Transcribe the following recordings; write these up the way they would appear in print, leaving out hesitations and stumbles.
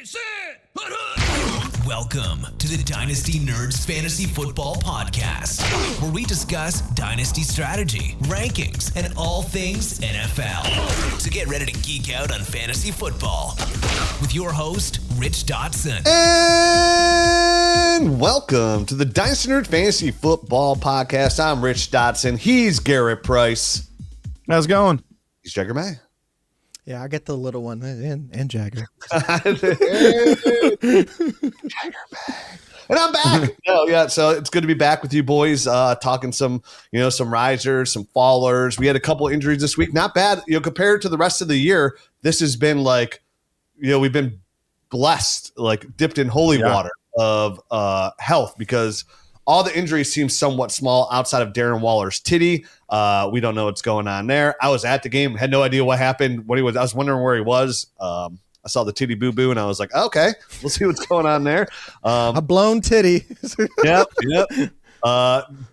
sit! Welcome to the Dynasty Nerds Fantasy Football Podcast, where we discuss Dynasty strategy, rankings, and all things NFL. So get ready to geek out on fantasy football with your host, Rich Dotson. And welcome to the Dynasty Nerds Fantasy Football Podcast. I'm Rich Dotson. He's Garret Price. How's it going? He's Jagger May. Yeah, I get the little one and Jagger. Jagger May. And I'm back. So it's good to be back with you boys, talking some risers, some fallers. We had a couple injuries this week. Not bad, compared to the rest of the year. This has been we've been blessed, dipped in holy water of health, because all the injuries seem somewhat small outside of Darren Waller's titty. We don't know what's going on there. I was at the game, had no idea what happened. I was wondering where he was. I saw the titty boo-boo, and I was like, okay, we'll see what's going on there. A blown titty. Yep.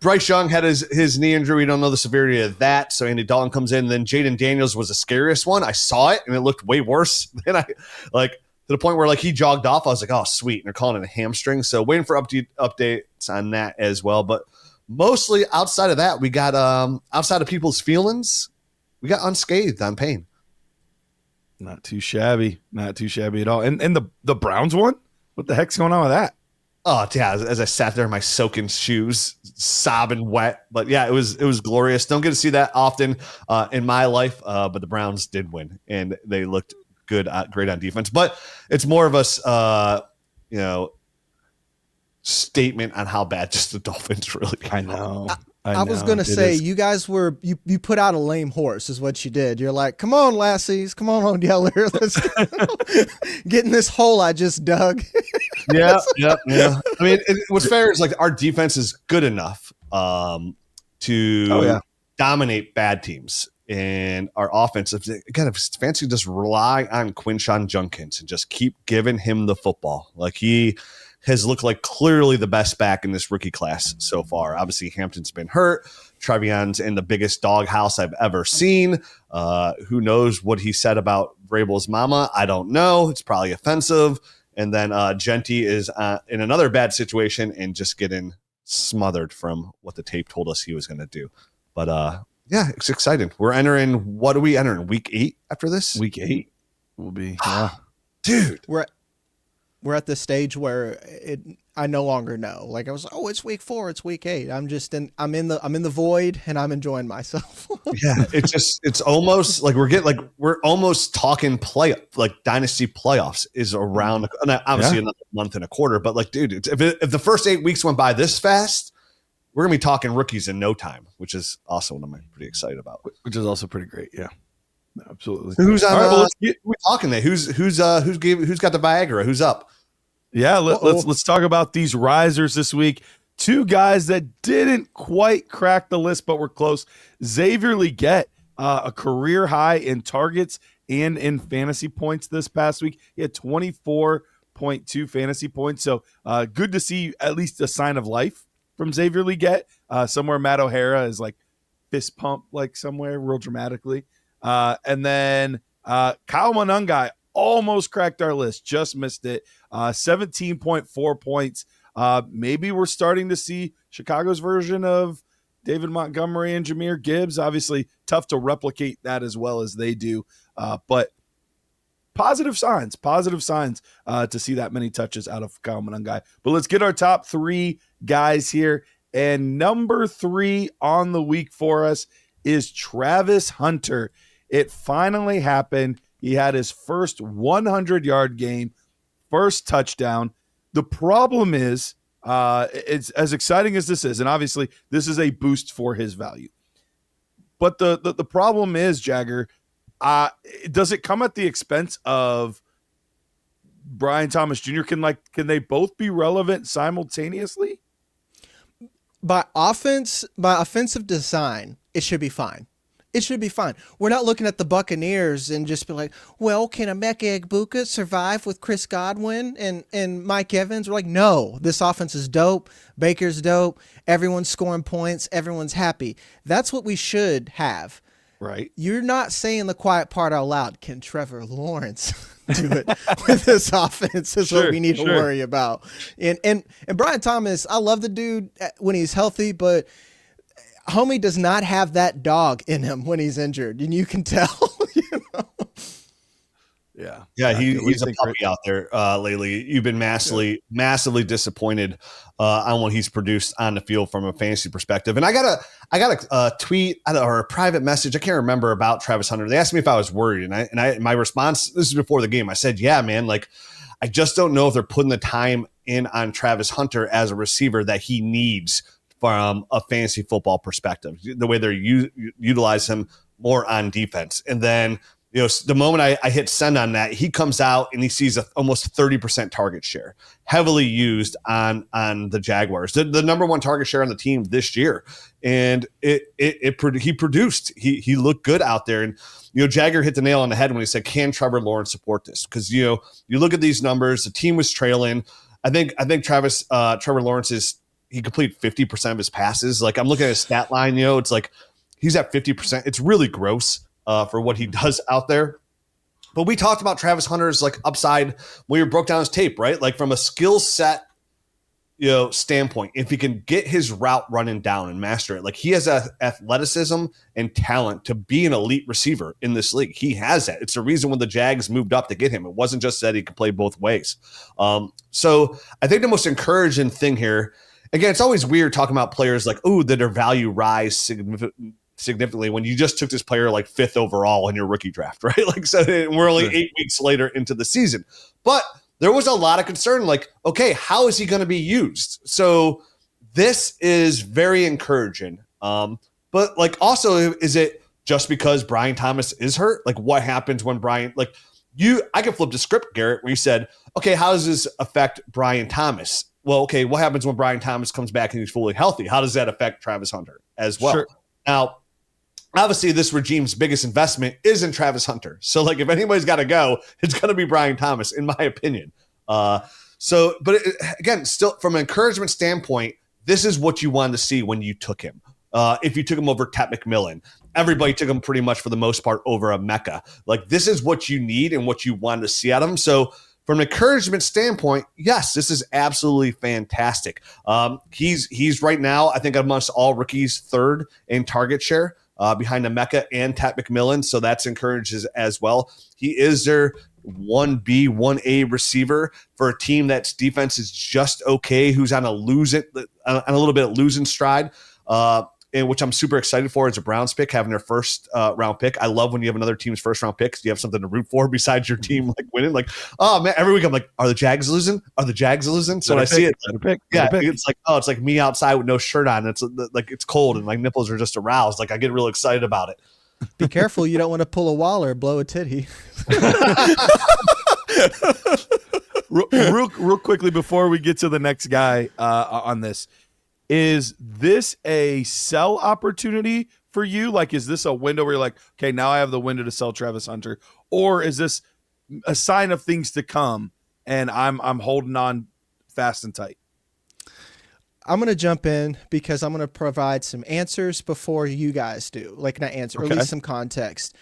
Bryce Young had his knee injury. We don't know the severity of that. So Andy Dalton comes in. Then Jayden Daniels was the scariest one. I saw it, and it looked way worse than to the point where he jogged off. I was like, oh, sweet. And they're calling it a hamstring. So waiting for updates on that as well. But mostly outside of that, we got outside of people's feelings, we got unscathed on pain. Not too shabby at all. And the Browns one? What the heck's going on with that? Oh yeah, as I sat there in my soaking shoes, sobbing wet. But yeah, it was glorious. Don't get to see that often in my life. But the Browns did win, and they looked good, great on defense. But it's more of a statement on how bad just the Dolphins really are. I know. I was going to say, you guys you put out a lame horse is what you did. You're like, come on, lassies. Come on, Yeller. Let's get in this hole I just dug. Yeah. I mean, what's fair is our defense is good enough to dominate bad teams. And our offense, again, if it's fancy, just rely on Quinshon Judkins and just keep giving him the football. He has looked like clearly the best back in this rookie class so far. Obviously, Hampton's been hurt. Trevion's in the biggest doghouse I've ever seen. Who knows what he said about Vrabel's mama? I don't know. It's probably offensive. And then Genty is in another bad situation and just getting smothered from what the tape told us he was going to do. But yeah, it's exciting. We're entering, what are we entering? Week 8 after this? Week 8 will be. Dude. We're at the stage where I no longer know. I was like, oh, it's week 4, it's week 8. I'm in the void, and I'm enjoying myself. Yeah, it's almost we're almost talking Dynasty playoffs is around. Obviously another month and a quarter, but dude, if the first 8 weeks went by this fast, we're gonna be talking rookies in no time, which is also what I'm pretty excited about. Which is also pretty great. Yeah, absolutely. Who's on? We're talking there. Who's got the Viagra? Who's up? Yeah, let's talk about these risers this week. 2 guys that didn't quite crack the list, but were close. Xavier Worthy, a career high in targets and in fantasy points this past week. He had 24.2 fantasy points. So good to see at least a sign of life from Xavier Worthy. Somewhere Matt O'Hara is fist pump somewhere real dramatically. And then Kyle Monungai almost cracked our list, just missed it. 17.4 points. Maybe we're starting to see Chicago's version of David Montgomery and Jahmyr Gibbs. Obviously, tough to replicate that as well as they do. But positive signs to see that many touches out of Kyle Monungai. But let's get our top 3 guys here. And number 3 on the week for us is Travis Hunter. It finally happened. He had his first 100-yard game, first touchdown. The problem is, it's as exciting as this is, and obviously this is a boost for his value. But the problem is, Jagger, does it come at the expense of Brian Thomas Jr.? Can they both be relevant simultaneously? By offensive design, it should be fine. It should be fine. We're not looking at the Buccaneers and just be like, well, can Emeka Egbuka survive with Chris Godwin and Mike Evans? We're like, no, this offense is dope. Baker's dope. Everyone's scoring points. Everyone's happy. That's what we should have. Right. You're not saying the quiet part out loud. Can Trevor Lawrence do it with this offense is Sure, what we need to sure. worry about. And Brian Thomas, I love the dude when he's healthy, but homie does not have that dog in him when he's injured, and you can tell. You know? Yeah, he's a puppy out there lately. You've been massively disappointed on what he's produced on the field from a fantasy perspective. And I got a tweet or a private message, I can't remember, about Travis Hunter. They asked me if I was worried, and my response, this is before the game, I said, yeah, man, like I just don't know if they're putting the time in on Travis Hunter as a receiver that he needs from a fantasy football perspective, the way they're utilize him more on defense. And then, the moment I hit send on that, he comes out and he sees almost 30% target share, heavily used on the Jaguars, the number one target share on the team this year. And he produced. He looked good out there. And Jagger hit the nail on the head when he said, "Can Trevor Lawrence support this?" Because you look at these numbers, the team was trailing. I think Trevor Lawrence he completed 50% of his passes. Like, I'm looking at his stat line, it's like he's at 50%. It's really gross for what he does out there. But we talked about Travis Hunter's like upside when we broke down his tape, right? Like from a skill set, standpoint, if he can get his route running down and master it, like he has athleticism and talent to be an elite receiver in this league. He has that. It's the reason when the Jags moved up to get him. It wasn't just that he could play both ways. So I think the most encouraging thing here, again, it's always weird talking about players like, that their value rise significantly when you just took this player like 5th overall in your rookie draft, right? Like, so we're only 8 weeks later into the season, but there was a lot of concern, like, okay, how is he going to be used? So this is very encouraging. But like, also, is it just because Brian Thomas is hurt? Like, what happens when Brian, like I can flip the script, Garrett, where you said, okay, how does this affect Brian Thomas? Well, okay, what happens when Brian Thomas comes back and he's fully healthy? How does that affect Travis Hunter as well? Sure. Now, obviously, this regime's biggest investment is in Travis Hunter. So, like, if anybody's got to go, it's going to be Brian Thomas, in my opinion. Again, still from an encouragement standpoint, this is what you wanted to see when you took him. If you took him over Tat McMillan, everybody took him pretty much for the most part over a Mecca. Like, this is what you need and what you wanted to see out of him. So, from an encouragement standpoint, yes, this is absolutely fantastic. He's right now, I think, amongst all rookies, 3rd in target share. Behind Emeka and Tat McMillan, so that's encourages as well. He is their 1B, 1A receiver for a team that's defense is just okay, who's on a little bit of losing stride, and which I'm super excited for as a Browns pick, having their first round pick. I love when you have another team's first round pick because you have something to root for besides your team like winning. Like, oh man, every week I'm like, are the Jags losing? Are the Jags losing? So when I see it, it's like, it's like me outside with no shirt on. It's like it's cold and my nipples are just aroused. Like I get real excited about it. Be careful, you don't want to pull a Waller, blow a titty. real quickly before we get to the next guy on this. Is this a sell opportunity for you? Like, is this a window where you're like, okay, now I have the window to sell Travis Hunter? Or is this a sign of things to come and I'm holding on fast and tight? I'm going to jump in because I'm going to provide some answers before you guys do. Like, not answer, or at least some context.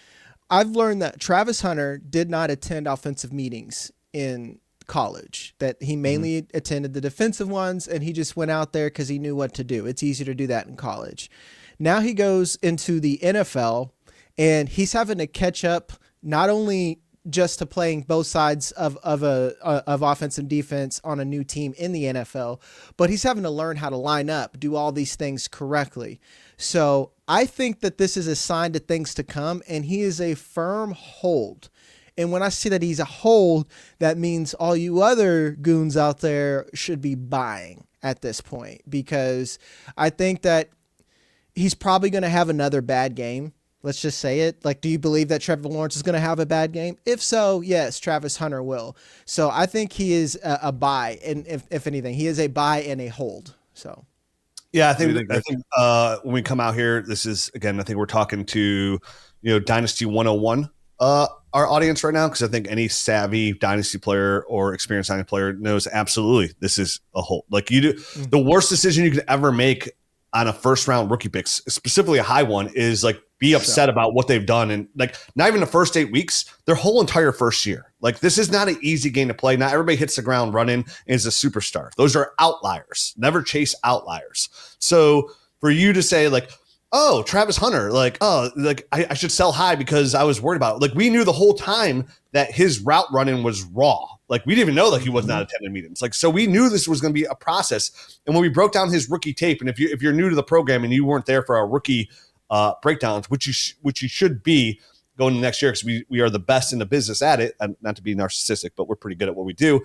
I've learned that Travis Hunter did not attend offensive meetings in college, that he mainly attended the defensive ones, and he just went out there because he knew what to do. It's easy to do that in college. Now he goes into the NFL, and he's having to catch up not only just to playing both sides of offense and defense on a new team in the NFL, but he's having to learn how to line up, do all these things correctly. So I think that this is a sign to things to come, and he is a firm hold. And when I say that he's a hold, that means all you other goons out there should be buying at this point, because I think that he's probably going to have another bad game. Let's just say it. Like, do you believe that Trevor Lawrence is going to have a bad game? If so, yes, Travis Hunter will. So I think he is a buy. And if anything, he is a buy and a hold. So. Yeah, I think when we come out here, this is, again, I think we're talking to, Dynasty 101. Our audience right now, because I think any savvy Dynasty player or experienced Dynasty player knows absolutely this is a hold. Like, you do the worst decision you could ever make on a first round rookie pick, specifically a high one, is like be upset about what they've done. And like, not even the first 8 weeks, their whole entire first year. Like, this is not an easy game to play. Not everybody hits the ground running and is a superstar. Those are outliers. Never chase outliers. So for you to say like, oh, Travis Hunter, like, oh, like I should sell high because I was worried about it. Like, we knew the whole time that his route running was raw. Like, we didn't even know that he was not attending meetings. Like, so we knew this was going to be a process. And when we broke down his rookie tape, and if you're new to the program and you weren't there for our rookie breakdowns, which you should be going into next year, because we are the best in the business at it, and not to be narcissistic, but we're pretty good at what we do.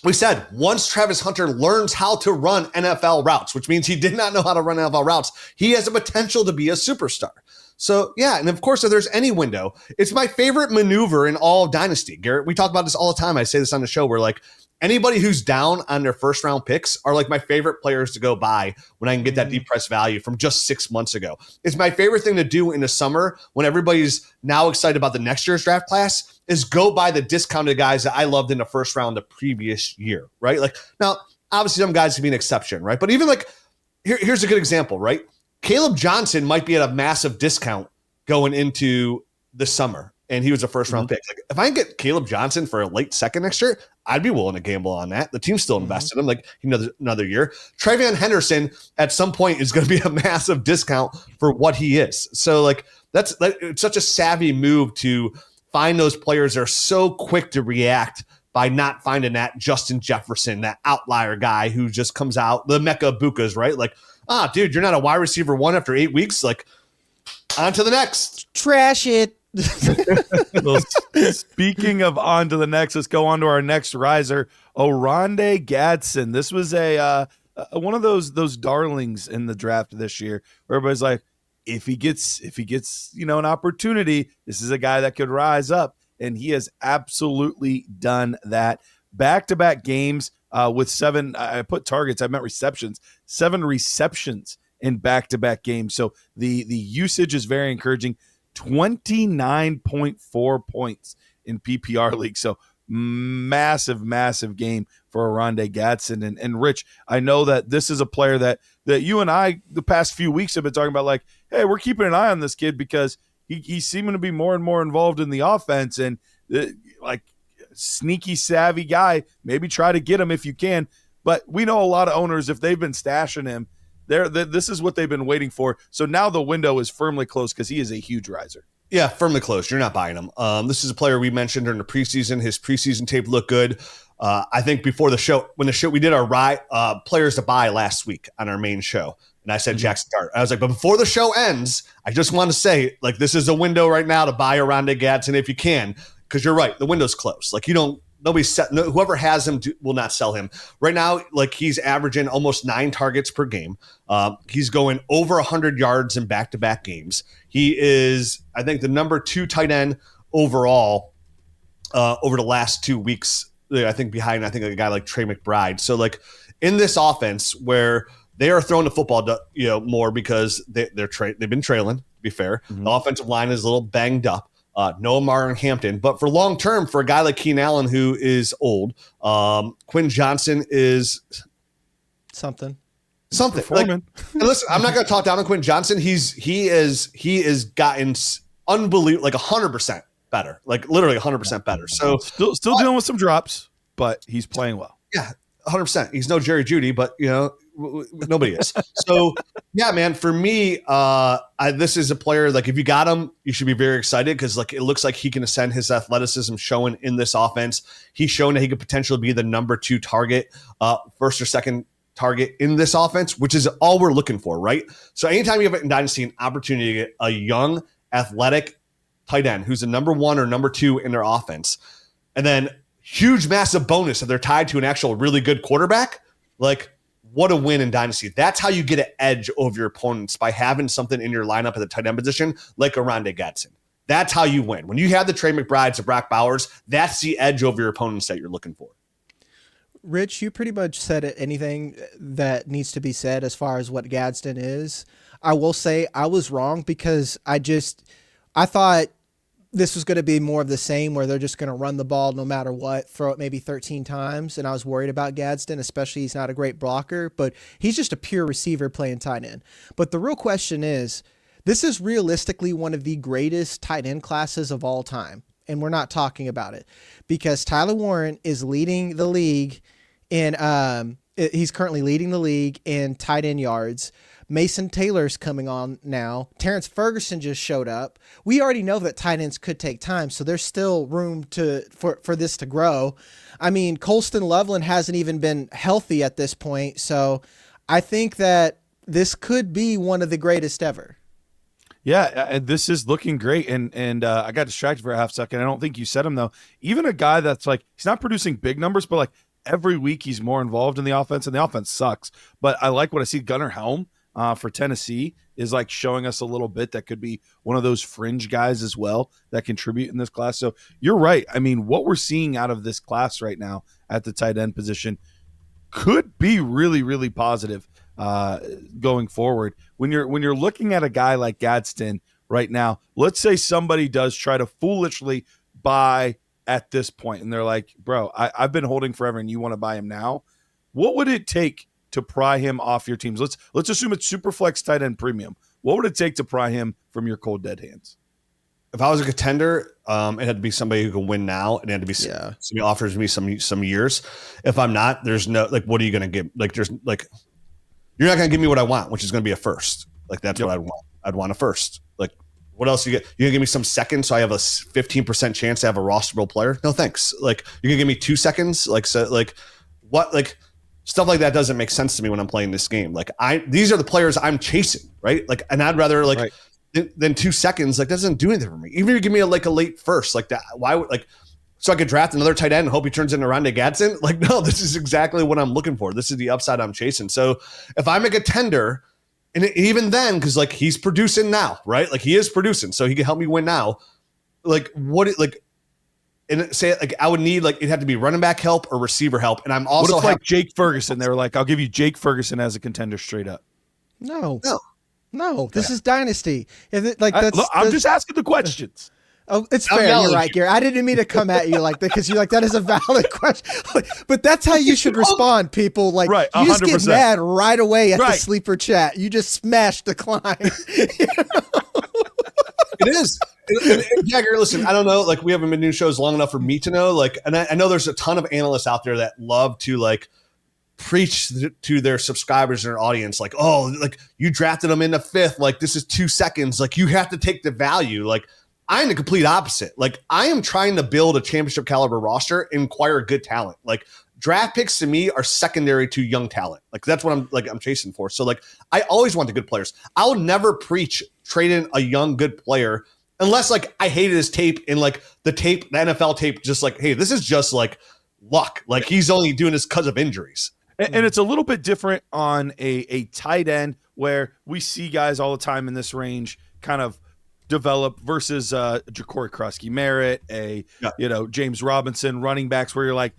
We said once Travis Hunter learns how to run NFL routes, which means he did not know how to run NFL routes, he has a potential to be a superstar. So, yeah, and of course, if there's any window, it's my favorite maneuver in all of Dynasty. Garrett, we talk about this all the time. I say this on the show where, like, anybody who's down on their first round picks are like my favorite players to go buy when I can get that deep price value from just 6 months ago. It's my favorite thing to do in the summer when everybody's now excited about the next year's draft class is go buy the discounted guys that I loved in the first round the previous year, right? Like, now, obviously some guys can be an exception, right? But even like, here's a good example, right? Caleb Johnson might be at a massive discount going into the summer, and he was a first-round pick. Like, if I can get Caleb Johnson for a late second next year, I'd be willing to gamble on that. The team's still invested in him, like another year. Travion Henderson at some point is going to be a massive discount for what he is. So, like, it's such a savvy move to find those players that are so quick to react by not finding that Justin Jefferson, that outlier guy who just comes out, the Mecca Bukas, right? Like, dude, you're not a wide receiver one after 8 weeks. Like, on to the next. Trash it. Well, speaking of on to the next, let's go on to our next riser, Oronde Gadsden. This was a one of those darlings in the draft this year where everybody's like, if he gets an opportunity, this is a guy that could rise up, and he has absolutely done that. Back-to-back games with 7. I put targets. I meant receptions. 7 receptions in back-to-back games. So the usage is very encouraging. 29.4 points in PPR league. So massive game for Oronde Gadsden. And Rich, I know that this is a player that you and I the past few weeks have been talking about, like, hey, we're keeping an eye on this kid because he's seeming to be more and more involved in the offense, and like, sneaky savvy guy. Maybe try to get him if you can. But we know a lot of owners, if they've been stashing him, this is what they've been waiting for. So now the window is firmly closed because he is a huge riser. Yeah, firmly closed. You're not buying him. This is a player we mentioned during the preseason. His preseason tape looked good. I think before the show, we did our players to buy last week on our main show, and I said Jackson Dart. I was like, but before the show ends, I just want to say, like, this is a window right now to buy Oronde Gadsden if you can, because you're right, the window's closed. Like, whoever has him will not sell him right now. Like, he's averaging almost 9 targets per game. He's going over 100 yards in back-to-back games. He is, I think, the number 2 tight end overall over the last 2 weeks. I think behind, a guy like Trey McBride. So, like, in this offense where they are throwing the football, more because they've been trailing. To be fair, the offensive line is a little banged up. No Amar Hampton, but for long term, for a guy like Keenan Allen who is old, Quinn Johnson is something. Like, and listen, I'm not going to talk down on Quinn Johnson. He is gotten unbelievable, like 100% better, like literally 100% better. So still dealing with some drops, but he's playing well. Yeah, 100%. He's no Jerry Jeudy, but nobody is. So yeah, man, for me, this is a player, like, if you got him, you should be very excited because, like, it looks like he can ascend. His athleticism showing in this offense. He's shown that he could potentially be the number 2 target, first or second target in this offense, which is all we're looking for, right? So anytime you have in Dynasty an opportunity to get a young, athletic tight end who's a number 1 or number 2 in their offense, and then huge, massive bonus if they're tied to an actual really good quarterback, like, what a win in Dynasty. That's how you get an edge over your opponents, by having something in your lineup at the tight end position like Oronde Gadsden. That's how you win. When you have the Trey McBrides, the Brock Bowers, that's the edge over your opponents that you're looking for. Rich, you pretty much said anything that needs to be said as far as what Gadsden is. I will say I was wrong because I thought this was going to be more of the same, where they're just going to run the ball no matter what, throw it maybe 13 times. And I was worried about Gadsden, especially he's not a great blocker, but he's just a pure receiver playing tight end. But the real question is, This is realistically one of the greatest tight end classes of all time. And we're not talking about it because Tyler Warren is leading the league he's currently leading the league in tight end yards. Mason Taylor's coming on now. Terrance Ferguson just showed up. We already know that tight ends could take time, so there's still room for this to grow. I mean, Colston Loveland hasn't even been healthy at this point, so I think that this could be one of the greatest ever. Yeah, this is looking great, and I got distracted for a half second. I don't think you said him, though. Even a guy that's like, he's not producing big numbers, but like every week he's more involved in the offense, and the offense sucks. But I like what I see. Gunner Helm for Tennessee is like showing us a little bit that could be one of those fringe guys as well that contribute in this class. So you're right. I mean, what we're seeing out of this class right now at the tight end position could be really, really positive going forward. When you're looking at a guy like Gadsden right now, let's say somebody does try to foolishly buy at this point, and they're like, bro, I've been holding forever and you want to buy him now. What would it take to pry him off your teams? Let's assume it's superflex tight end premium. What would it take to pry him from your cold dead hands? If I was a contender, it had to be somebody who can win now, and it had to be somebody offers me some years. If I'm not, there's no, like, what are you going to give? Like, there's like, you're not going to give me what I want, which is going to be a first. Like, that's what I'd want. I'd want a first. Like, what else you get? You're going to give me some seconds so I have a 15% chance to have a rosterable player? No, thanks. Like, you're going to give me 2 seconds? Like, so, like, what? Like, stuff like that doesn't make sense to me when I'm playing this game. Like, these are the players I'm chasing, right? Like, and I'd rather like than 2 seconds. Like, that doesn't do anything for me. Even if you give me a late first, like that, why would, like, so I could draft another tight end and hope he turns into Oronde Gadsden? Like, no, this is exactly what I'm looking for. This is the upside I'm chasing. So if I make a contender, and even then, because like he's producing now, right? Like, he is producing, so he can help me win now. Like, and say, like, I would need, like, it'd have to be running back help or receiver help. And I'm also what if, like, Jake Ferguson? They were like, I'll give you Jake Ferguson as a contender straight up. No. This is Dynasty. I'm just asking the questions. Oh, it's fair. You're right, Garret. I didn't mean to come at you like that because you're like, that is a valid question. But that's how you should respond, people. Like, right, you just get mad right away at the right. sleeper chat. You just smash decline. It is. And Jagger, listen, I don't know. Like, we haven't been doing shows long enough for me to know. Like, and I know there's a ton of analysts out there that love to, like, preach to their subscribers and their audience, like, oh, like, you drafted them in the 5th. Like, this is 2 seconds. Like, you have to take the value. Like, I'm the complete opposite. Like, I am trying to build a championship caliber roster and acquire good talent. Like, draft picks to me are secondary to young talent. Like, that's what I'm chasing for. So, like, I always want the good players. I would never preach trading a young good player unless, like, I hated his tape and, like, the NFL tape, just like, hey, this is just like luck. Like, he's only doing this because of injuries. And it's a little bit different on a tight end where we see guys all the time in this range kind of develop versus Jacory, Croskey-Merritt, James Robinson, running backs where you're like,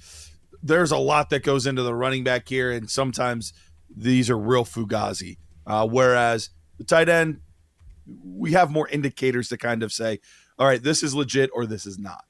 there's a lot that goes into the running back here, and sometimes these are real fugazi. Whereas the tight end, we have more indicators to kind of say, all right, this is legit or this is not.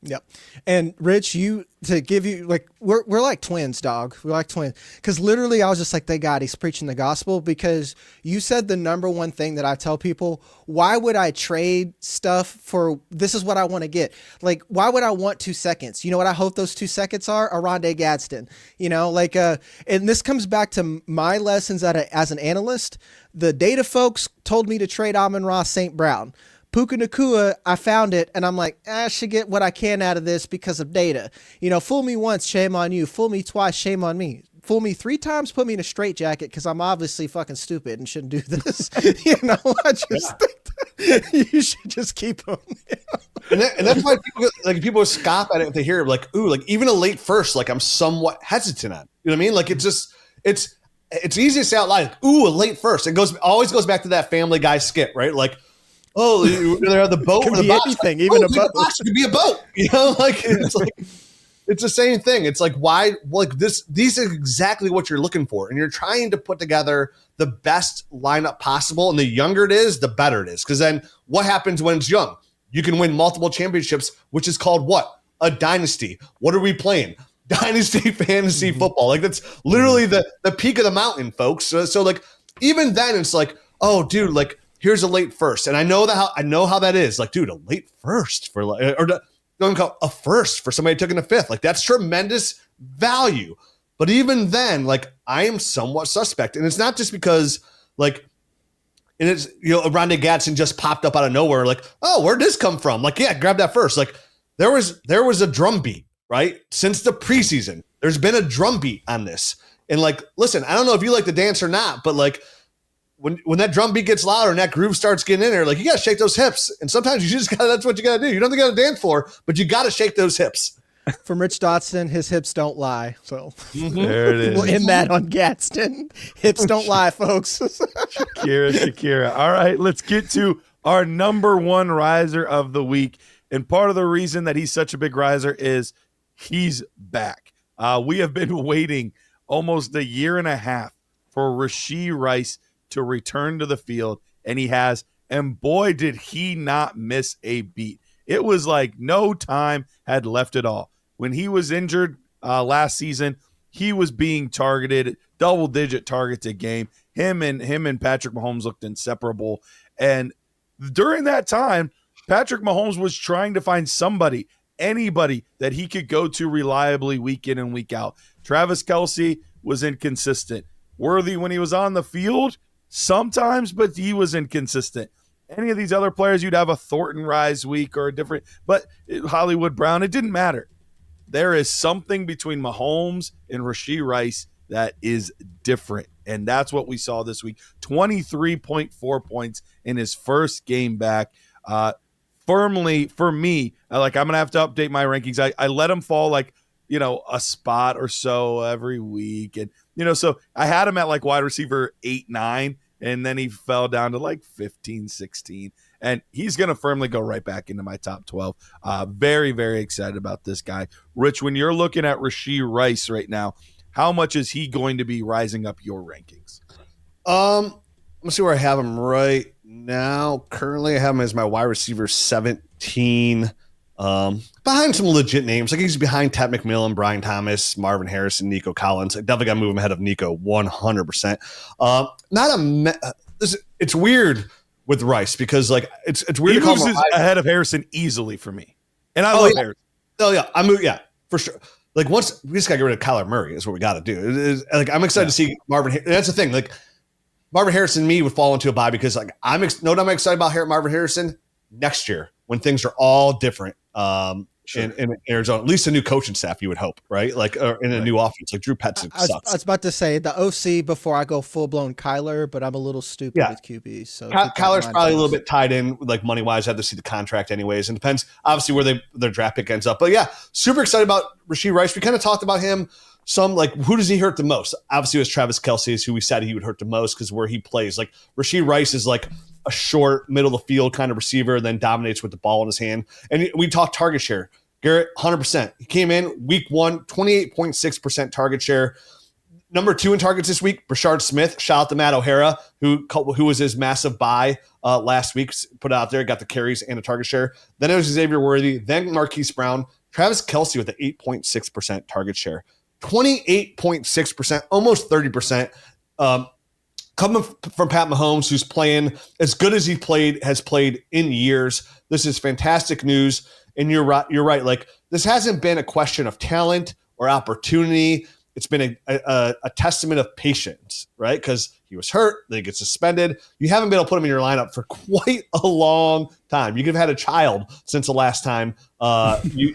Yep. And Rich, we're like twins, dog. We're like twins. Because literally I was just like, thank God he's preaching the gospel, because you said the number one thing that I tell people: why would I trade stuff for, this is what I want to get? Like, why would I want 2 seconds? You know what I hope those 2 seconds are? Oronde Gadsden. You know, like, and this comes back to my lessons as an analyst. The data folks told me to trade Amon-Ra St. Brown. Puka Nacua, I found it, and I'm like, I should get what I can out of this because of data. You know, fool me once, shame on you. Fool me twice, shame on me. Fool me 3 times, put me in a straitjacket because I'm obviously fucking stupid and shouldn't do this. You know, I just think that you should just keep them. And that's why people scoff at it if they hear, like, ooh, like, even a late first, like, I'm somewhat hesitant on. You know what I mean? Like, it's easy to say out loud, like, ooh, a late first. It always goes back to that Family Guy skit, right? Like, oh, you either have the boat or the box. Anything, even a boat. Box could be a boat. You know, like, it's the same thing. It's like, why? Like, these are exactly what you're looking for, and you're trying to put together the best lineup possible. And the younger it is, the better it is. Because then, what happens when it's young? You can win multiple championships, which is called what? A dynasty. What are we playing? Dynasty fantasy football. Like, that's literally the peak of the mountain, folks. So like, even then, it's like, oh, dude, like, here's a late first. And I know how that is. Like, dude, a late first for don't call a first for somebody took in the fifth. Like, that's tremendous value. But even then, like, I am somewhat suspect. And it's not just because, like, and it's, Oronde Gadsden just popped up out of nowhere. Like, oh, where'd this come from? Like, yeah, grab that first. Like, there was a drum beat, right? Since the preseason, there's been a drum beat on this. And, like, listen, I don't know if you like to dance or not, but, like, when that drum beat gets louder and that groove starts getting in there, like, you got to shake those hips. And sometimes that's what you got to do. You don't got to dance floor, but you got to shake those hips. From Rich Dotson, his hips don't lie. So there it is. We'll end that on Gadsden. Hips don't lie, folks. Shakira. All right, let's get to our number one riser of the week. And part of the reason that he's such a big riser is he's back. We have been waiting almost a year and a half for Rashee Rice to return to the field, and he has. And boy, did he not miss a beat. It was like no time had left at all. When he was injured last season, he was being targeted, double-digit targets a game. Him and Patrick Mahomes looked inseparable. And during that time, Patrick Mahomes was trying to find anybody that he could go to reliably week in and week out. Travis Kelce was inconsistent. Worthy, when he was on the field, sometimes, but he was inconsistent. Any of these other players, you'd have a Thornton Rise week or a different, but Hollywood Brown, it didn't matter. There is something between Mahomes and Rashee Rice that is different, and that's what we saw this week. 23.4 points in his first game back. Firmly, for me, I'm going to have to update my rankings. I let him fall a spot or so every week. And, so I had him at wide receiver 8, 9, and then he fell down to 15, 16. And he's going to firmly go right back into my top 12. Very, very excited about this guy. Rich, when you're looking at Rashee Rice right now, how much is he going to be rising up your rankings? Let's see where I have him right now. Currently, I have him as my wide receiver 17. Behind some legit names. He's behind Ted McMillan, Brian Thomas, Marvin Harrison, Nico Collins. I definitely got to move him ahead of Nico 100%. It's weird with Rice because it's weird he to call moves him ahead of Harrison easily for me. And I love Harrison. Oh yeah, for sure. Once we just got to get rid of Kyler Murray is what we got to do. I'm excited to see Marvin. That's the thing. Marvin Harrison and me would fall into a bye because I'm excited about Marvin Harrison next year when things are all different. In Arizona, at least a new coaching staff, you would hope, right? In a new offense, Drew Petzing sucks. I was about to say the OC before I go full blown Kyler, but I'm a little stupid with QBs. So Kyler's probably a little bit tied in, money wise. I have to see the contract anyways, and depends obviously where their draft pick ends up. But yeah, super excited about Rashee Rice. We kind of talked about him. Some who does he hurt the most? Obviously, it was Travis Kelce, is who we said he would hurt the most because where he plays. Rashee Rice is a short, middle of the field kind of receiver, then dominates with the ball in his hand. And we talked target share. Garret, 100%. He came in week 1, 28.6% target share. Number 2 in targets this week, Brashard Smith. Shout out to Matt O'Hara, who was his massive buy last week, put out there, got the carries and a target share. Then it was Xavier Worthy, then Marquise Brown. Travis Kelce with an 8.6% target share. 28.6%, almost 30%. Coming from Pat Mahomes, who's playing as good as has played in years. This is fantastic news. And you're right. This hasn't been a question of talent or opportunity. It's been a testament of patience, right? Because he was hurt, then he gets suspended. You haven't been able to put him in your lineup for quite a long time. You could have had a child since the last time you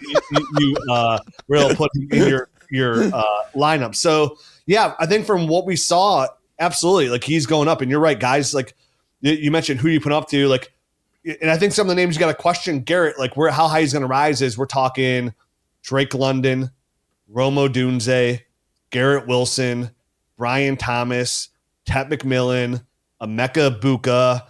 were able to put him in your lineup. So yeah, I think from what we saw, absolutely, he's going up. And you're right, guys. You mentioned who you put up to, and I think some of the names you got to question, Garret, how high he's going to rise is we're talking Drake London, Rome Odunze, Garrett Wilson, Brian Thomas, Ted McMillan, Emeka Buka.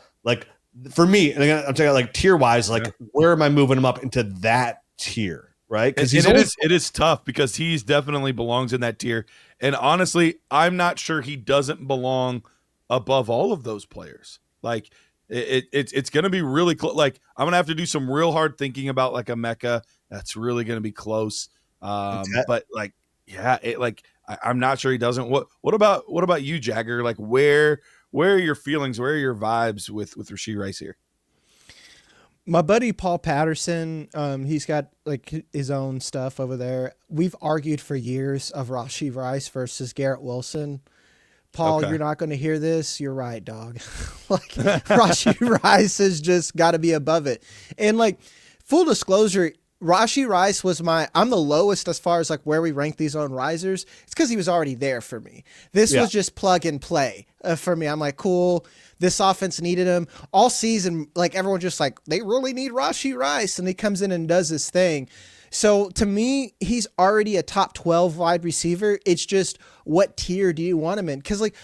For me, and again, I'm talking tier wise, where am I moving him up into that tier? Right? Because it is tough because he's definitely belongs in that tier. And honestly, I'm not sure he doesn't belong above all of those players. It's going to be really close. I'm going to have to do some real hard thinking about a Mecca. That's really going to be close. But I'm not sure he doesn't. What about you, Jagger? Where where are your feelings? Where are your vibes with Rashee Rice here? My buddy Paul Patterson, he's got like his own stuff over there. We've argued for years of Rashee Rice versus Garrett Wilson. Paul, Okay. You're not going to hear this. You're right, dog. Like Rashee Rice has just got to be above it. And like full disclosure, Rashee Rice was I'm the lowest as far as like where we rank these on risers. It's because he was already there for me. This was just plug and play for me. I'm like, cool. This offense needed him all season. Like everyone just like, they really need Rashee Rice. And he comes in and does his thing. So to me, he's already a top 12 wide receiver. It's just what tier do you want him in? Because like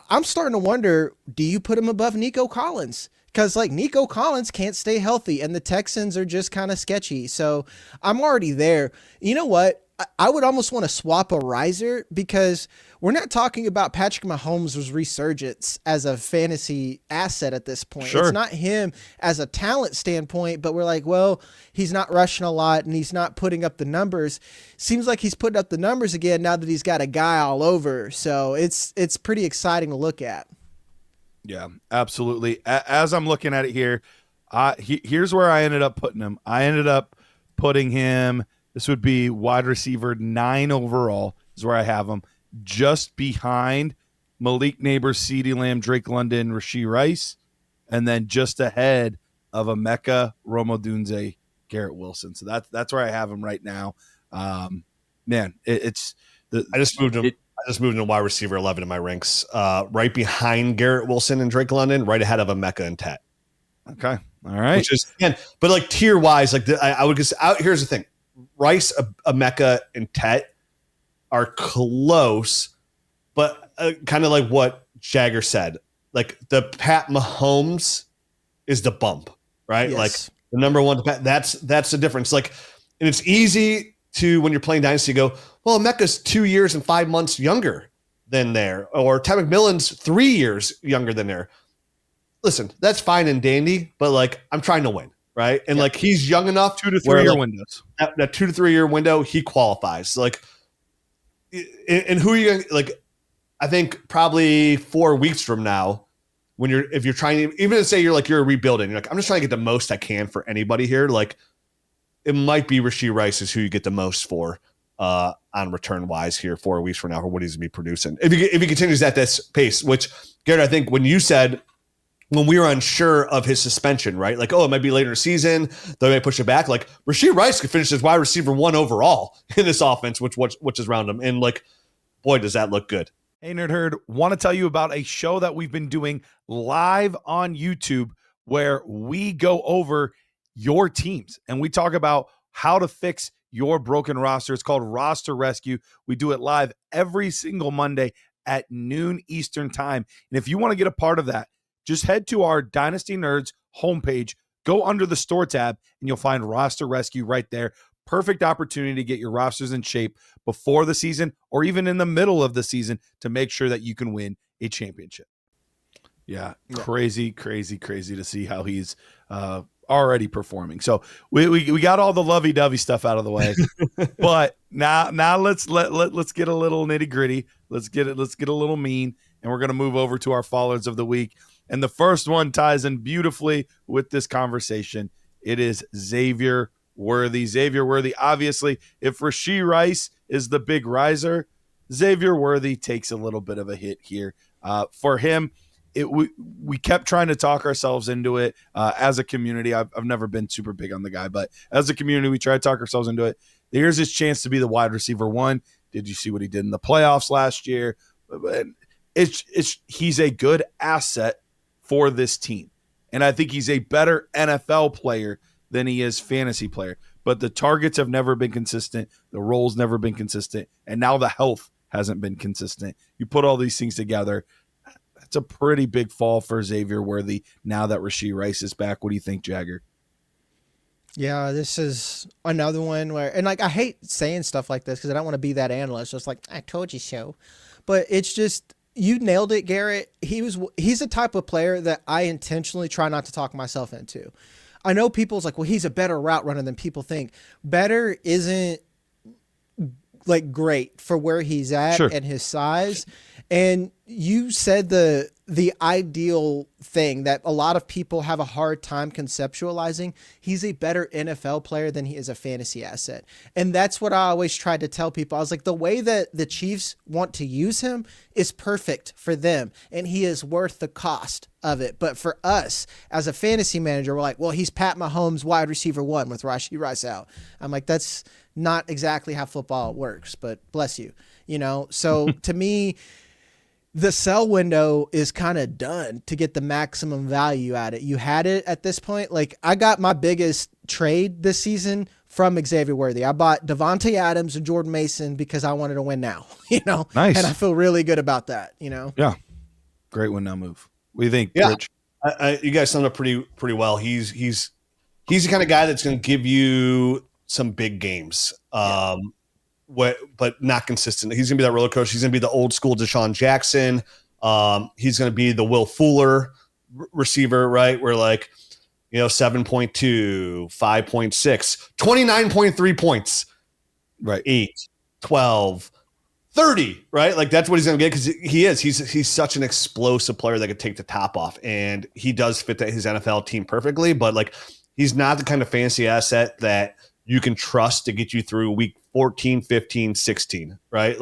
I'm starting to wonder, do you put him above Nico Collins? Because like Nico Collins can't stay healthy and the Texans are just kind of sketchy. So I'm already there. You know what? I would almost want to swap a riser because we're not talking about Patrick Mahomes' resurgence as a fantasy asset at this point. Sure. It's not him as a talent standpoint, but we're like, well, he's not rushing a lot and he's not putting up the numbers. Seems like he's putting up the numbers again now that he's got a guy all over. So it's pretty exciting to look at. Yeah, absolutely. As I'm looking at it here, here's where I ended up putting him. I ended up putting him, this would be wide receiver 9 overall is where I have him, just behind Malik Neighbors, CeeDee Lamb, Drake London, Rashee Rice, and then just ahead of Emeka, Rome Odunze, Garrett Wilson. So that's where I have him right now. Man, it's the I just moved him. I just moved him to wide receiver 11 in my ranks, right behind Garrett Wilson and Drake London, right ahead of Emeka and Tet. Okay, all right. Which is, again, but like tier wise, like I would just out. Here's the thing: Rice, Emeka, and Tet are close, but kind of like what Jagger said. Like the Pat Mahomes is the bump, right? Yes. Like the number one. That's the difference. Like, and it's easy to when you're playing Dynasty go, well, Emeka's 2 years and 5 months younger than there, or Ty McMillan's 3 years younger than there. Listen, that's fine and dandy, but like I'm trying to win, right? And like he's young enough 2 to 3 year like, windows. That 2 to 3 year window, he qualifies. Like, and who are you gonna like? I think probably 4 weeks from now, if you're trying to even say you're rebuilding, you're like, I'm just trying to get the most I can for anybody here. Like, it might be Rashee Rice is who you get the most for on return wise here 4 weeks from now for what he's gonna be producing. If he continues at this pace, which Garrett, I think when you said when we were unsure of his suspension, right? Like, oh, it might be later in the season, they may push it back. Like Rashee Rice could finish as wide receiver 1 overall in this offense, which is around him. And like, boy, does that look good. Hey, Nerd Herd, want to tell you about a show that we've been doing live on YouTube where we go over your teams and we talk about how to fix your broken roster. It's called Roster Rescue. We do it live every single Monday at noon Eastern time. And if you want to get a part of that, just head to our Dynasty Nerds homepage, go under the store tab, and you'll find Roster Rescue right there. Perfect opportunity to get your rosters in shape before the season or even in the middle of the season to make sure that you can win a championship. Yeah. Crazy to see how he's already performing. So we got all the lovey-dovey stuff out of the way, but now let's get a little nitty-gritty. Let's get a little mean, and we're going to move over to our followers of the week. And the first one ties in beautifully with this conversation. It is Xavier Worthy. Xavier Worthy, obviously, if Rashee Rice is the big riser, Xavier Worthy takes a little bit of a hit here. For him, we kept trying to talk ourselves into it as a community. I've never been super big on the guy, but as a community, we try to talk ourselves into it. Here's his chance to be the wide receiver 1. Did you see what he did in the playoffs last year? He's a good asset for this team. And I think he's a better NFL player than he is fantasy player. But the targets have never been consistent. The roles never been consistent. And now the health hasn't been consistent. You put all these things together, that's a pretty big fall for Xavier Worthy now that Rashee Rice is back. What do you think, Jagger? Yeah, this is another one where, and like, I hate saying stuff like this because I don't want to be that analyst. Just like, I told you so. But it's just, you nailed it, Garrett. He's a type of player that I intentionally try not to talk myself into. I know people's like, well, he's a better route runner than people think. Better isn't like great for where he's at Sure. and his size. And you said the ideal thing that a lot of people have a hard time conceptualizing. He's a better NFL player than he is a fantasy asset. And that's what I always tried to tell people. I was like, the way that the Chiefs want to use him is perfect for them, and he is worth the cost of it. But for us as a fantasy manager, we're like, well, he's Pat Mahomes wide receiver 1 with Rashee Rice out. I'm like, that's not exactly how football works, but bless you. So to me, the sell window is kind of done to get the maximum value at it. You had it at this point. Like, I got my biggest trade this season from Xavier Worthy. I bought Devontae Adams and Jordan Mason because I wanted to win now, Nice. And I feel really good about that, Yeah. Great win now move. What do you think, Yeah. Rich? You guys summed up pretty well. He's the kind of guy that's going to give you some big games. But not consistent. He's going to be that roller coaster. He's going to be the old school Deshaun Jackson. He's going to be the Will Fuller receiver, right? Where 7.2, 5.6, 29.3 points, Right. 8, 12, 30, right? Like, that's what he's going to get because he's such an explosive player that could take the top off, and he does fit his NFL team perfectly. But he's not the kind of fantasy asset that you can trust to get you through week 14, 15, 16, right?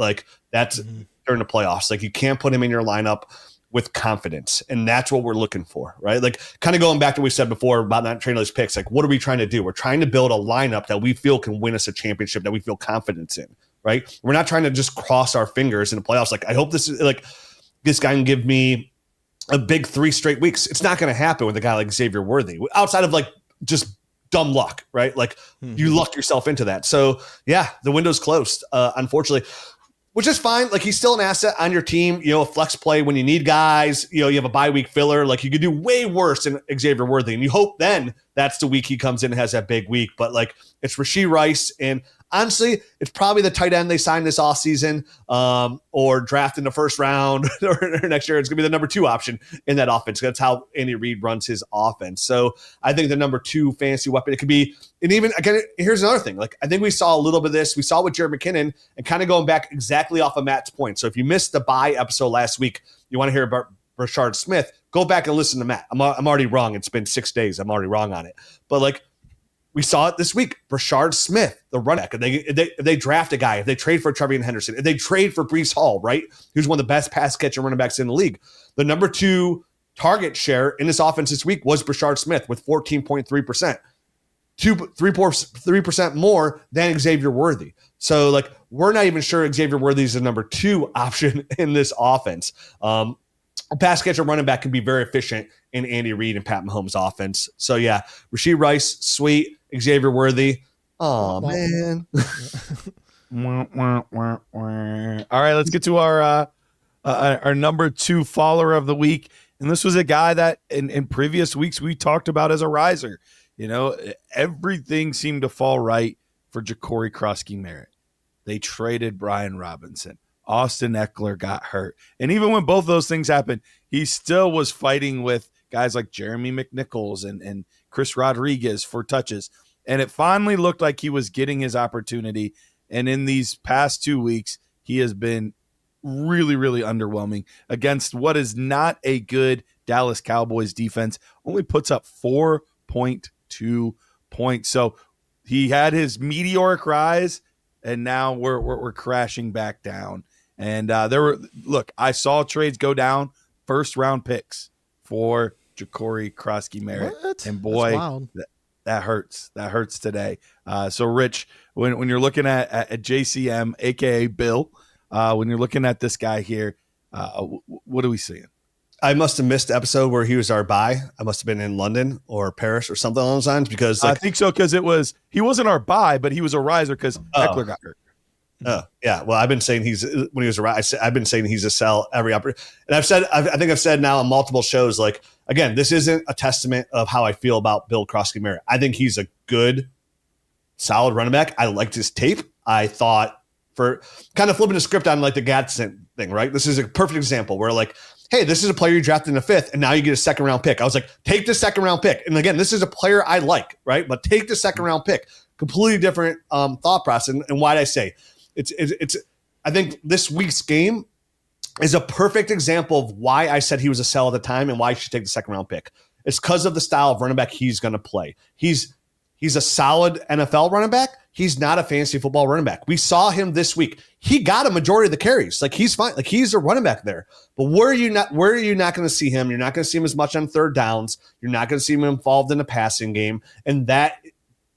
That's during the playoffs. You can't put him in your lineup with confidence, and that's what we're looking for, right? Kind of going back to what we said before about not trading those picks. What are we trying to do? We're trying to build a lineup that we feel can win us a championship, that we feel confidence in, right? We're not trying to just cross our fingers in the playoffs. I hope this guy can give me a big 3 straight weeks. It's not going to happen with a guy like Xavier Worthy, outside of just dumb luck, right? You lucked yourself into that. So yeah, the window's closed, unfortunately, which is fine. He's still an asset on your team, a flex play when you need guys, you have a bye week filler. You could do way worse than Xavier Worthy. And you hope then that's the week he comes in and has that big week. But it's Rashee Rice. And honestly, it's probably the tight end they signed this offseason, or draft in the first round or next year. It's going to be the number 2 option in that offense. That's how Andy Reid runs his offense. So I think the number 2 fantasy weapon, it could be, and even again, here's another thing. I think we saw a little bit of this. We saw with Jared McKinnon, and kind of going back exactly off of Matt's point. So if you missed the bye episode last week, you want to hear about Rashard Smith, go back and listen to Matt. I'm already wrong. It's been 6 days. I'm already wrong on it. But we saw it this week. Rashard Smith, the running back. If they draft a guy, if they trade for Trevian Henderson, if they trade for Breece Hall, right, who's one of the best pass catching running backs in the league, the number 2 target share in this offense this week was Rashard Smith with 14.3%, 3% more than Xavier Worthy. So we're not even sure Xavier Worthy is the number 2 option in this offense. A pass catcher running back can be very efficient in Andy Reid and Pat Mahomes' offense. So yeah, Rashee Rice, sweet. Xavier Worthy, oh man. All right, let's get to our number 2 follower of the week, and this was a guy that in previous weeks we talked about as a riser. Everything seemed to fall right for Jacory Croskey-Merritt. They traded Brian Robinson. Austin Eckler got hurt. And even when both those things happened, he still was fighting with guys like Jeremy McNichols and Chris Rodriguez for touches. And it finally looked like he was getting his opportunity. And in these past 2 weeks, he has been really, really underwhelming against what is not a good Dallas Cowboys defense. Only puts up 4.2 points. So he had his meteoric rise, and now we're crashing back down. And I saw trades go down, 1st-round picks for Jacory Croskey-Merritt. What? And boy, that hurts. That hurts today. So Rich, when you're looking at JCM, aka Bill, when you're looking at this guy here, what are we seeing? I must have missed the episode where he was our buy. I must have been in London or Paris or something along those lines, because I think so, because he wasn't our buy, but he was a riser because Eckler got hurt. Oh yeah. Well, I've been saying when he was around, I've been saying he's a sell every opportunity. And I think I've said now on multiple shows, again, this isn't a testament of how I feel about Bill Croskey-Merritt. I think he's a good, solid running back. I liked his tape. I thought, for kind of flipping the script on the Gadsen thing, right? This is a perfect example where hey, this is a player you drafted in the 5th, and now you get a 2nd-round pick. I was like, take the 2nd-round pick. And again, this is a player I like, right? But take the 2nd-round pick. Completely different thought process. And why did I say? It's I think this week's game, is a perfect example of why I said he was a sell at the time and why you should take the second round pick. It's because of the style of running back he's going to play. He's a solid NFL running back. He's not a fantasy football running back. We saw him this week. He got a majority of the carries. Like, he's fine. Like, he's a running back there. But where are you not going to see him? You're not going to see him as much on third downs. You're not going to see him involved in a passing game. And that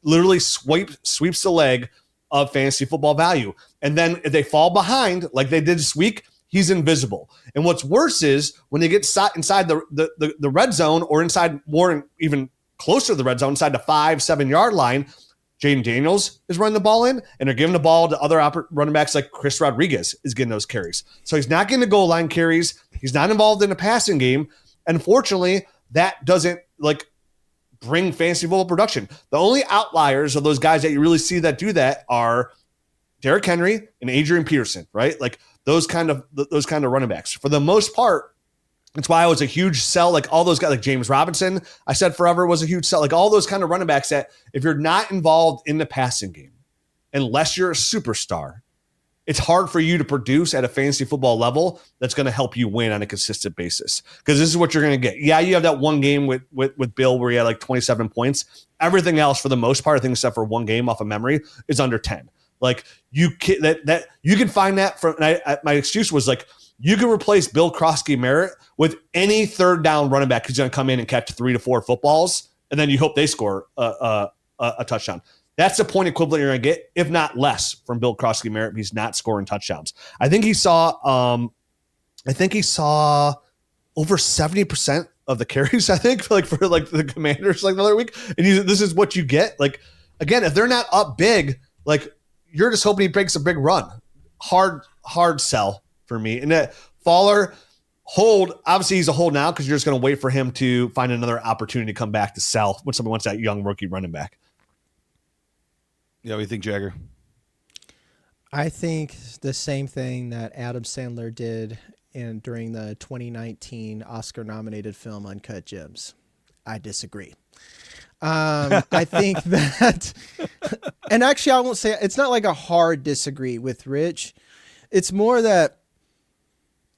literally sweeps the leg of fantasy football value. And then if they fall behind, like they did this week, he's invisible. And what's worse is when they get inside the red zone, or inside more, even closer to the red zone, inside the 5-7 yard line, Jayden Daniels is running the ball in, and they're giving the ball to other running backs like Chris Rodriguez is getting those carries. So he's not getting the goal line carries. He's not involved in a passing game. Unfortunately, that doesn't bring fantasy football production. The only outliers of those guys that you really see that do that are Derrick Henry and Adrian Peterson, right? Like those kind of running backs. For the most part, that's why I was a huge sell. Like all those guys, like James Robinson, I said forever was a huge sell. Like all those kind of running backs that if you're not involved in the passing game, unless you're a superstar, it's hard for you to produce at a fantasy football level that's going to help you win on a consistent basis. Because this is what you're going to get. Yeah, you have that one game with Bill where he had like 27 points. Everything else, for the most part, I think except for one game off of memory, is under 10. Like you can find that from. My excuse was like, you can replace Bill Croskey-Merritt with any third down running back who's going to come in and catch 3 to 4 footballs, and then you hope they score a touchdown. That's the point equivalent you're going to get, if not less, from Bill Croskey-Merritt if he's not scoring touchdowns. I think he saw over 70% of the carries, I think, for the Commanders the other week. And this is what you get. Like, again, if they're not up big, like you're just hoping he breaks a big run. Hard sell for me. And that Fowler hold, obviously he's a hold now because you're just going to wait for him to find another opportunity to come back to sell when someone wants that young rookie running back. Yeah, what do you think, Jagger? I think the same thing that Adam Sandler did during the 2019 Oscar-nominated film Uncut Gems. I disagree. I think that, and actually I won't say, it's not like a hard disagree with Rich. It's more that,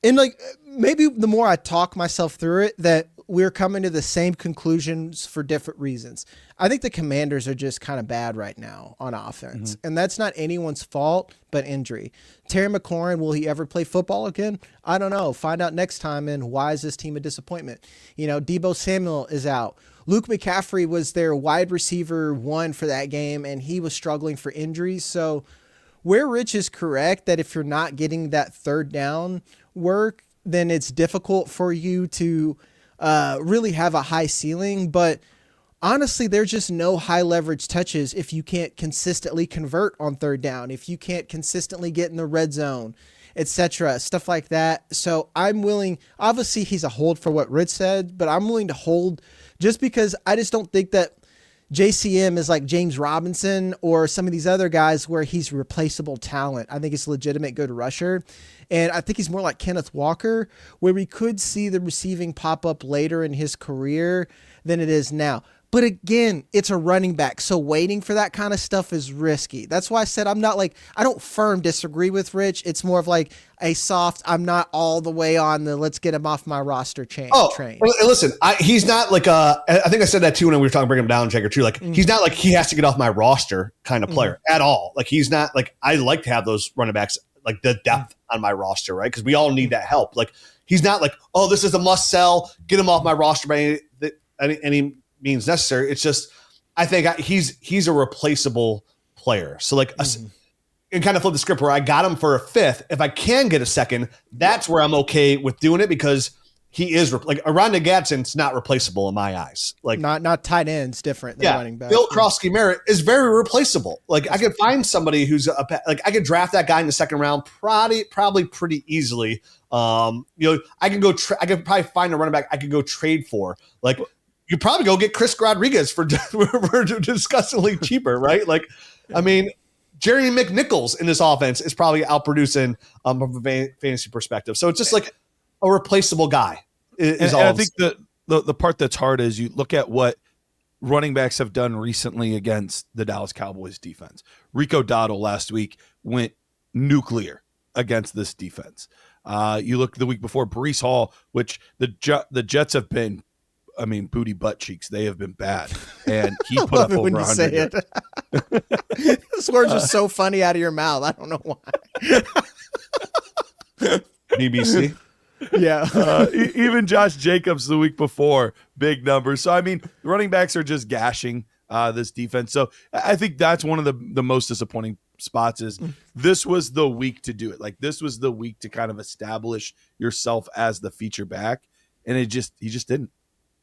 and like maybe the more I talk myself through it, that we're coming to the same conclusions for different reasons. I think the Commanders are just kind of bad right now on offense. Mm-hmm. And that's not anyone's fault but injury. Terry McLaurin, will he ever play football again? I don't know. Find out next time. And why is this team a disappointment? Deebo Samuel is out. Luke McCaffrey was their wide receiver 1 for that game, and he was struggling for injuries. So where Rich is correct that if you're not getting that third down work, then it's difficult for you to really have a high ceiling. But honestly, there's just no high leverage touches if you can't consistently convert on third down, if you can't consistently get in the red zone, etc., stuff like that. So I'm willing, obviously he's a hold for what Rich said, but I'm willing to hold just because I just don't think that JCM is like James Robinson or some of these other guys where he's replaceable talent. I think he's a legitimate good rusher. And I think he's more like Kenneth Walker, where we could see the receiving pop up later in his career than it is now. But again, it's a running back, so waiting for that kind of stuff is risky. That's why I said I don't firm disagree with Rich. It's more of like a soft, I'm not all the way on the let's get him off my roster train. Listen, he's not like I think I said that too when we were talking bring him down, Jagger too. Like he's not like he has to get off my roster kind of player at all. Like he's not like, I like to have those running backs, like the depth on my roster, right? Because we all need that help. Like he's not like, oh, this is a must sell, get him off my roster by any means necessary. It's just, I think he's a replaceable player. So like, and kind of flip the script where I got him for a 5th. If I can get a 2nd, that's where I'm okay with doing it because he is like Oronde Gadsden's not replaceable in my eyes. Like not tight ends different than running back. Bill Croskey-Merritt is very replaceable. Like I could find somebody who's I could draft that guy in the 2nd round probably pretty easily. I could probably find a running back I could go trade for. Like you probably go get Chris Rodriguez for disgustingly cheaper, right? Like, I mean, Jerry McNichols in this offense is probably outproducing from a fantasy perspective. So it's just like a replaceable guy. And I think the part that's hard is you look at what running backs have done recently against the Dallas Cowboys defense. Rico Dowdle last week went nuclear against this defense. You look the week before, Breece Hall, which the Jets have been, I mean, booty butt cheeks. They have been bad, and he put up over 100 yards. This word's just so funny out of your mouth. I don't know why. BBC. Yeah. Even Josh Jacobs the week before, big numbers. So, I mean, the running backs are just gashing this defense. So I think that's one of the most disappointing spots is this was the week to do it. Like, this was the week to kind of establish yourself as the feature back. And he just didn't.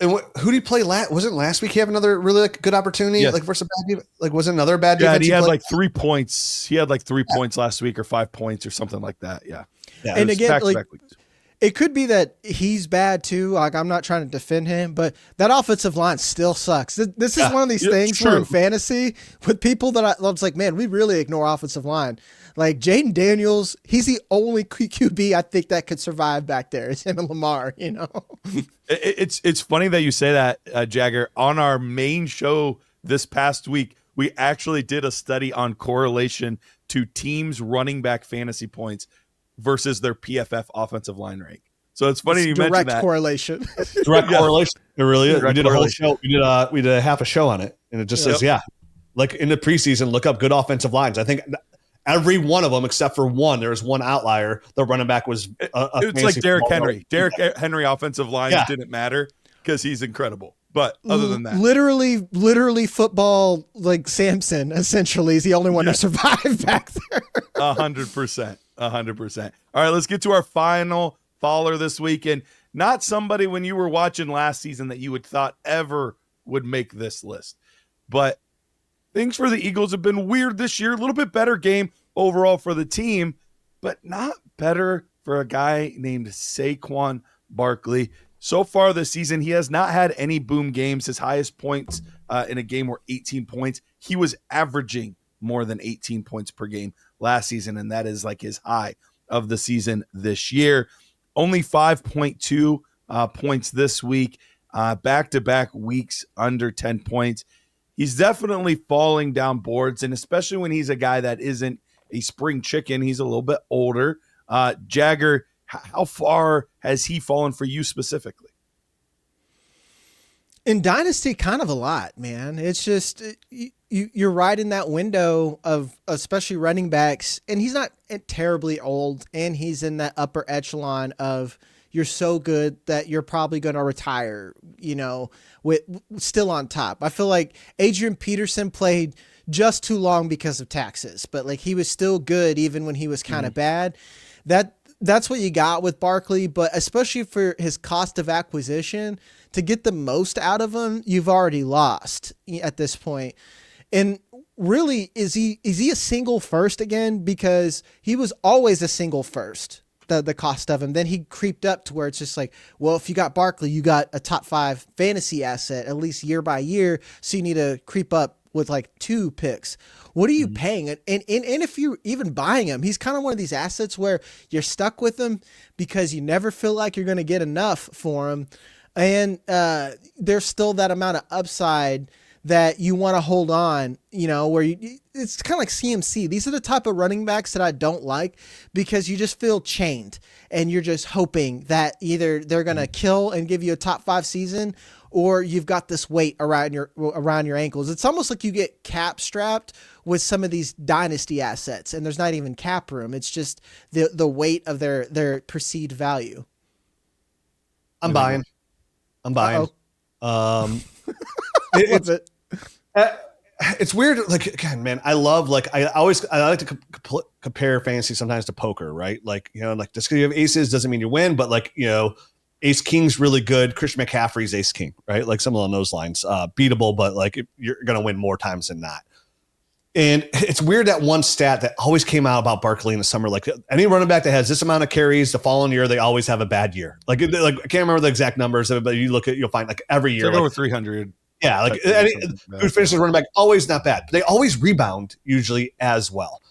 And who did he play last? Wasn't last week he have another really good opportunity? Yes. Like versus a bad defense? Like was it another bad Yeah, defense? he had like 3 points. He had like 3 points last week or 5 points or something like that. Yeah. And again, like, it could be that he's bad too. Like, I'm not trying to defend him, but that offensive line still sucks. This is one of these things where in fantasy with people that I was like, man, we really ignore offensive line. Like Jayden Daniels, he's the only QB I think that could survive back there. It's him and Lamar, you know. It's funny that you say that, Jagger. On our main show this past week, we actually did a study on correlation to teams' running back fantasy points versus their PFF offensive line rank. So it's funny you mentioned that. Direct correlation. Direct correlation. It really is. Direct we did a whole show. We did a half a show on it, and it just says, like in the preseason, look up good offensive lines. I think every one of them, except for one, there was one outlier. The running back was it's like Derrick Henry. Derrick Henry offensive lines didn't matter because he's incredible. But other than that, literally football, like Samson, essentially, is the only one to survive back there. 100%. 100%. All right, let's get to our final faller this week. And not somebody when you were watching last season that you would thought ever would make this list. But things for the Eagles have been weird this year. A little bit better game overall for the team, but not better for a guy named Saquon Barkley. So far this season, he has not had any boom games. His highest points in a game were 18 points. He was averaging more than 18 points per game last season, and that is like his high of the season this year. Only 5.2 points this week, back-to-back weeks under 10 points. He's definitely falling down boards, and especially when he's a guy that isn't a spring chicken, he's a little bit older. Jagger, how far has he fallen for you specifically? In Dynasty, kind of a lot, man. It's just you're right in that window of especially running backs, and he's not terribly old, and he's in that upper echelon of you're so good that you're probably going to retire, you know, with still on top. I feel like Adrian Peterson played just too long because of taxes, but like he was still good even when he was kind of bad. That's what you got with Barkley, but especially for his cost of acquisition, to get the most out of him, you've already lost at this point. And really, is he a single first again? Because he was always a single first, the cost of him. Then he creeped up to where it's just like, well, if you got Barkley, you got a top 5 fantasy asset, at least year by year. So you need to creep up with like 2 picks. What are you paying? And if you're even buying him, he's kind of one of these assets where you're stuck with him because you never feel like you're going to get enough for him. And there's still that amount of upside that you want to hold on, you know, where it's kind of like CMC. These are the type of running backs that I don't like because you just feel chained and you're just hoping that either they're going to kill and give you a top 5 season, or you've got this weight around your ankles. It's almost like you get cap strapped with some of these dynasty assets, and there's not even cap room. It's just the weight of their perceived value. I'm buying. It's weird. Like, again, man, I like to compare fantasy sometimes to poker, right? Like, you know, like just because you have aces doesn't mean you win, but like, you know, Ace King's really good. Christian McCaffrey's Ace King, right? Like some along those lines, beatable, but like you're going to win more times than not. And it's weird that one stat that always came out about Barkley in the summer, like any running back that has this amount of carries the following year, they always have a bad year. Like I can't remember the exact numbers, but you'll find like every year, like over 300. Yeah. Like who finishes running back, always not bad. They always rebound usually as well.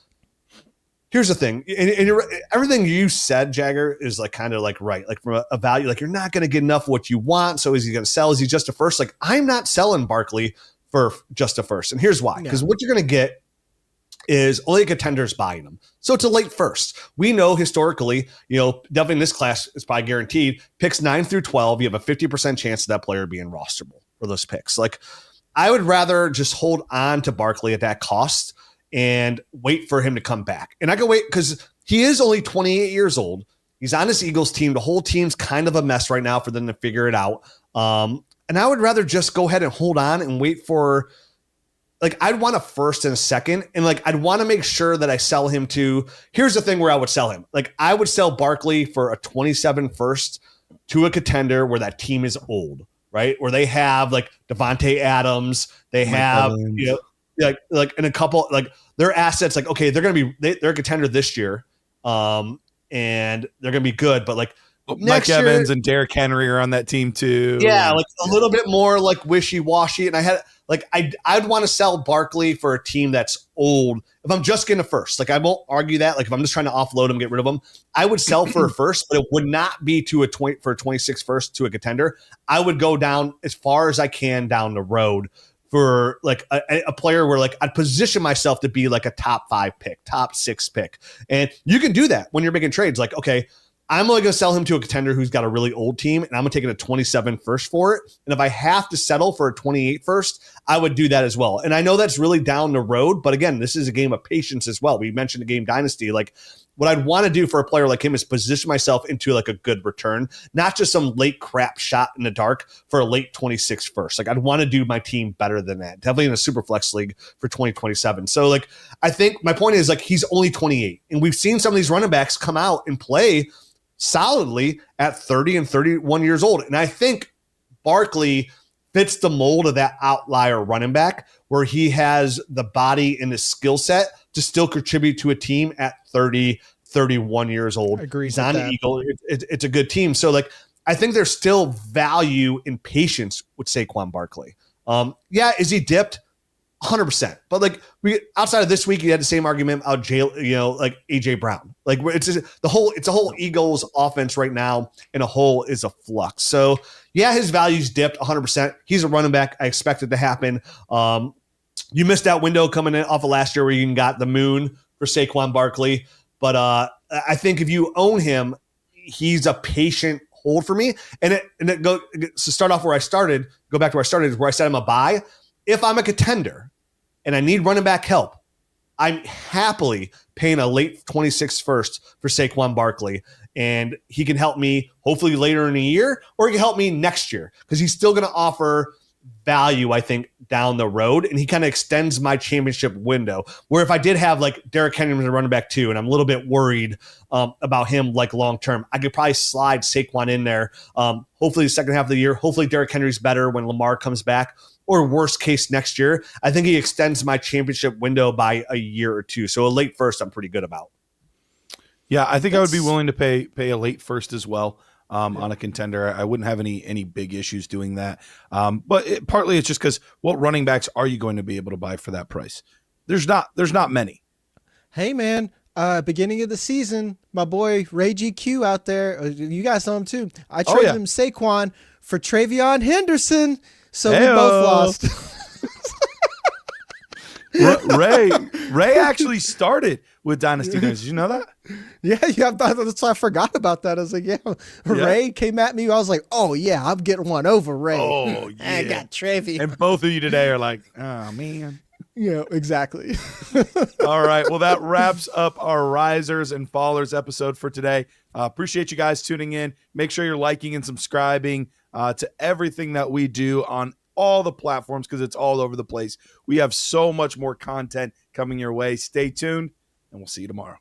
Here's the thing, and everything you said, Jagger, is like kind of like right, like from a value, like you're not going to get enough of what you want. So is he going to sell? Is he just a first? Like I'm not selling Barkley for just a first, and here's why: because what you're going to get is only a contender's buying them. So it's a late first. We know historically, definitely in this class, it's probably guaranteed, picks 9 through 12, you have a 50% chance of that player being rosterable for those picks. Like, I would rather just hold on to Barkley at that cost and wait for him to come back. And I can wait because he is only 28 years old. He's on this Eagles team. The whole team's kind of a mess right now for them to figure it out. And I would rather just go ahead and hold on and wait for, like, I'd want a first and a second. And like, I'd want to make sure that I sell him to, here's the thing where I would sell him. Like, I would sell Barkley for a 27 first to a contender where that team is old, right? Where they have like Devontae Adams, they have, like in a couple, like their assets, like, okay, they're a contender this year. And they're going to be good, but like, Mike Evans and Derrick Henry are on that team too. Yeah, like a little bit more like wishy-washy. And I had like I'd want to sell Barkley for a team that's old. If I'm just getting a first, like I won't argue that. Like if I'm just trying to offload him, get rid of him, I would sell for a first, but it would not be to a 26 first to a contender. I would go down as far as I can down the road for like a player where like I'd position myself to be like a top 5 pick, top 6 pick. And you can do that when you're making trades. Like, okay, I'm only going to sell him to a contender who's got a really old team, and I'm going to take it a 27 first for it. And if I have to settle for a 28 first, I would do that as well. And I know that's really down the road, but again, this is a game of patience as well. We mentioned the game Dynasty. Like, what I'd want to do for a player like him is position myself into like a good return, not just some late crap shot in the dark for a late 26 first. Like, I'd want to do my team better than that, definitely in a super flex league for 2027. So like, I think my point is like, he's only 28, and we've seen some of these running backs come out and play solidly at 30 and 31 years old. And I think Barkley fits the mold of that outlier running back where he has the body and the skill set to still contribute to a team at 30, 31 years old. He's on the Eagle. It's a good team. So like, I think there's still value in patience with Saquon Barkley. Is he dipped? 100%. But like, we outside of this week, you had the same argument about like AJ Brown. Like, it's a whole Eagles offense right now, and a whole is a flux. So yeah, his value's dipped 100%. He's a running back. I expect it to happen. You missed that window coming in off of last year where you even got the moon for Saquon Barkley. But I think if you own him, he's a patient hold for me. And to start off where I started, go back to where I started, where I said I'm a buy. If I'm a contender and I need running back help, I'm happily paying a late 26 first for Saquon Barkley. And he can help me hopefully later in the year, or he can help me next year because he's still going to offer value, I think, down the road. And he kind of extends my championship window, where if I did have like Derrick Henry as a running back too, and I'm a little bit worried about him like long-term, I could probably slide Saquon in there. Hopefully the second half of the year, hopefully Derrick Henry's better when Lamar comes back. Or worst case next year, I think he extends my championship window by a year or two. So a late first, I'm pretty good about. Yeah, I think I would be willing to pay a late first as well on a contender. I wouldn't have any big issues doing that. But partly it's just because what running backs are you going to be able to buy for that price? There's not many. Hey man, beginning of the season, my boy Ray GQ out there, you guys know him too. I traded him Saquon for Travion Henderson. So we both lost. Ray actually started with Dynasty Nerds. Did you know that? Yeah. That's why I forgot about that. I was like, Ray came at me. I was like, oh yeah, I'm getting one over Ray. Oh yeah, I got Travion. And both of you today are like, oh man. Yeah, exactly. All right. Well, that wraps up our Risers and Fallers episode for today. Appreciate you guys tuning in. Make sure you're liking and subscribing to everything that we do on all the platforms because it's all over the place. We have so much more content coming your way. Stay tuned, and we'll see you tomorrow.